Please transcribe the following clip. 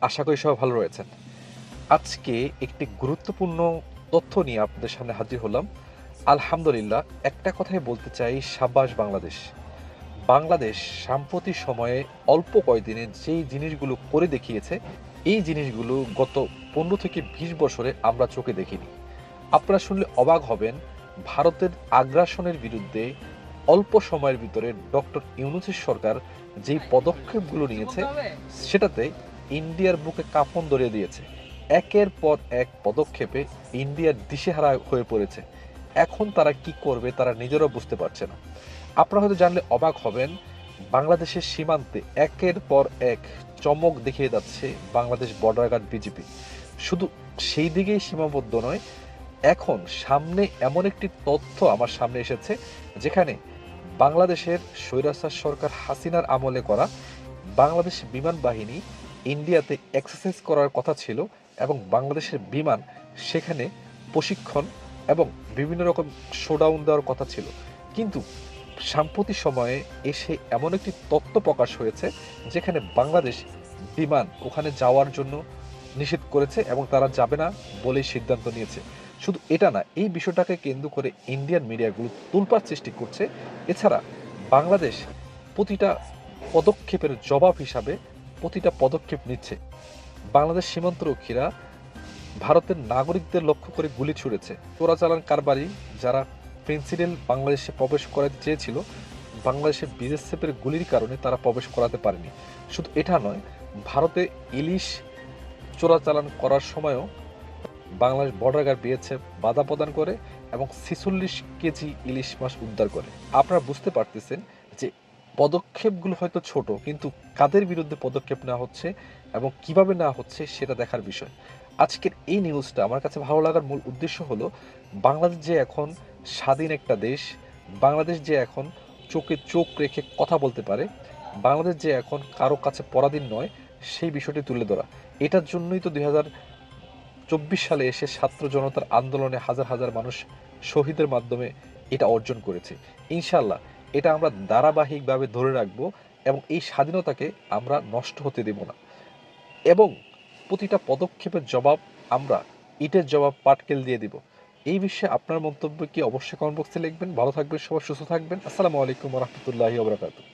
আশা করি সবাই ভালো রয়েছেন। আজকে একটি গুরুত্বপূর্ণ তথ্য নিয়ে আপনাদের সামনে হাজির হলাম। আলহামদুলিল্লাহ, একটা কথাই বলতে চাই, সাব্বাস বাংলাদেশ। বাংলাদেশ সাম্প্রতিক সময়ে অল্প কয়েকদিনে যেই জিনিসগুলো করে দেখিয়েছে, এই জিনিসগুলো গত ১৫ থেকে ২০ বছরে আমরা চোখে দেখিনি। আপনারা শুনলে অবাক হবেন, ভারতের আগ্রাসনের বিরুদ্ধে অল্প সময়ের ভিতরে ডক্টর ইউনূসের সরকার যেই পদক্ষেপগুলো নিয়েছে, সেটাতে ইন্ডিয়ার বুকে কাঁপন ধরিয়ে দিয়েছে। একের পর এক পদক্ষেপে ইন্ডিয়ার দিশেহারা হয়ে পড়েছে। এখন তারা কি করবে তারা নিজেরাও বুঝতে পারছে না। আপনারা হয়তো জানলে অবাক হবেন, বাংলাদেশের সীমান্তে একের পর এক চমক দেখিয়ে যাচ্ছে বাংলাদেশ বর্ডার গার্ড বিজিবি। শুধু সেই দিকেই সীমাবদ্ধ নয়, এখন সামনে এমন একটি তথ্য আমার সামনে এসেছে, যেখানে বাংলাদেশের স্বৈরাচার সরকার হাসিনার আমলে করা বাংলাদেশ বিমান বাহিনী ইন্ডিয়াতে এক্সারসাইজ করার কথা ছিল, এবং বাংলাদেশের বিমান সেখানে প্রশিক্ষণ এবং বিভিন্ন রকম শোডাউন দেওয়ার কথা ছিল। কিন্তু সাম্প্রতিক সময়ে এসে এমন একটি তথ্য প্রকাশ হয়েছে, যেখানে বাংলাদেশ বিমান ওখানে যাওয়ার জন্য নিষেধ করেছে এবং তারা যাবে না বলেই সিদ্ধান্ত নিয়েছে। শুধু এটা না, এই বিষয়টাকে কেন্দ্র করে ইন্ডিয়ান মিডিয়াগুলো তোলপাড় সৃষ্টি করছে। এছাড়া বাংলাদেশ প্রতিটা পদক্ষেপের জবাব হিসাবে প্রতিটা পদক্ষেপ নিচ্ছে। বাংলাদেশ সীমান্তরক্ষীরা ভারতের নাগরিকদের লক্ষ্য করে গুলি ছুড়েছে। চোরাচালান কারবারি যারা ফেন্সিডিল বাংলাদেশে প্রবেশ করাতে চেয়েছিল, বাংলাদেশের বিএসএফের গুলির কারণে তারা প্রবেশ করাতে পারেনি। শুধু এটা নয়, ভারতে ইলিশ চোরাচালান করার সময়ও বাংলাদেশ বর্ডার গার্ড বিএসএফ বাধা প্রদান করে এবং ৪৬ কেজি ইলিশ মাছ উদ্ধার করে। আপনারা বুঝতে পারতেছেন যে পদক্ষেপগুলো হয়তো ছোট, কিন্তু কাদের বিরুদ্ধে পদক্ষেপ নেওয়া হচ্ছে এবং কিভাবে নেওয়া হচ্ছে সেটা দেখার বিষয়। আজকের এই নিউজটা আমার কাছে ভালো লাগার মূল উদ্দেশ্য হলো, বাংলাদেশ যে এখন স্বাধীন একটা দেশ, বাংলাদেশ যে এখন চোখে চোখ রেখে কথা বলতে পারে, বাংলাদেশ যে এখন কারো কাছে পরাধীন নয়, সেই বিষয়টি তুলে ধরা। এটার জন্যই তো ২০২৪ সালে এসে ছাত্র জনতার আন্দোলনে হাজার হাজার মানুষ শহীদের মাধ্যমে এটা অর্জন করেছে। ইনশাল্লাহ এটা আমরা ধারাবাহিকভাবে ধরে রাখবো এবং এই স্বাধীনতাকে আমরা নষ্ট হতে দেব না। এবং প্রতিটা পদক্ষেপের জবাব আমরা ইটের জবাব পাটকেল দিয়ে দিব। এই বিষয়ে আপনার মন্তব্য কি অবশ্যই কমেন্ট বক্সে লিখবেন। ভালো থাকবেন, সবাই সুস্থ থাকবেন। আসসালামু আলাইকুম ওয়া রাহমাতুল্লাহি ওয়া বারাকাতুহু।